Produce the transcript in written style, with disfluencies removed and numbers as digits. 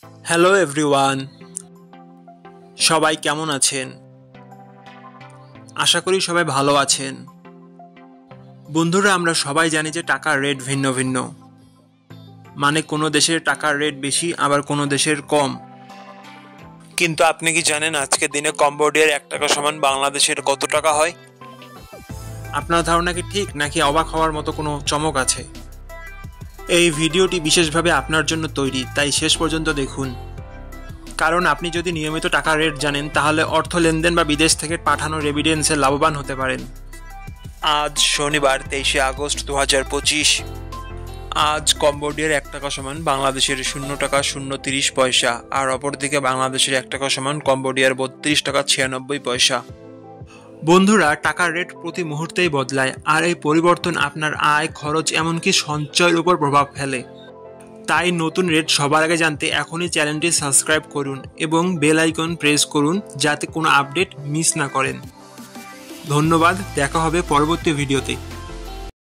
Hello everyone, সবাই কেমন আছেন? আশা করি সবাই ভালো আছেন। বন্ধুরা, আমরা সবাই জানি যে টাকার রেট ভিন্ন ভিন্ন। মানে কোনো দেশের টাকার রেট বেশি, আবার কোনো দেশের কম। কিন্তু আপনি কি জানেন আজকের দিনে কম্বোডিয়ার 1 টাকা সমান বাংলাদেশের কত টাকা হয়? আপনার ধারণা কি ঠিক, নাকি অবাক হওয়ার মতো কোনো চমক আছে? এই ভিডিওটি বিশেষভাবে আপনার জন্য তৈরি, তাই শেষ পর্যন্ত দেখুন। কারণ আপনি যদি নিয়মিত টাকার রেট জানেন, তাহলে অর্থ লেনদেন বা বিদেশ থেকে পাঠানো রেমিটেন্সে লাভবান হতে পারেন। আজ শনিবার 23শে আগস্ট 2025। আজ কম্বোডিয়ার 1 টাকা সমান বাংলাদেশের 0 টাকা 0.30 পয়সা, আর অপরদিকে বাংলাদেশের 1 টাকা সমান কম্বোডিয়ার 32 টাকা 96 পয়সা। বন্ধুরা, টাকার রেট প্রতি মুহূর্তেই বদলায়, আর এই পরিবর্তন আপনার আয়, খরচ, এমনকি সঞ্চয়ের উপর প্রভাব ফেলে। তাই নতুন রেট সবার আগে জানতে এখনই চ্যানেলটি সাবস্ক্রাইব করুন এবং বেল আইকন প্রেস করুন, যাতে কোনো আপডেট মিস না করেন। ধন্যবাদ, দেখা হবে পরবর্তী ভিডিওতে।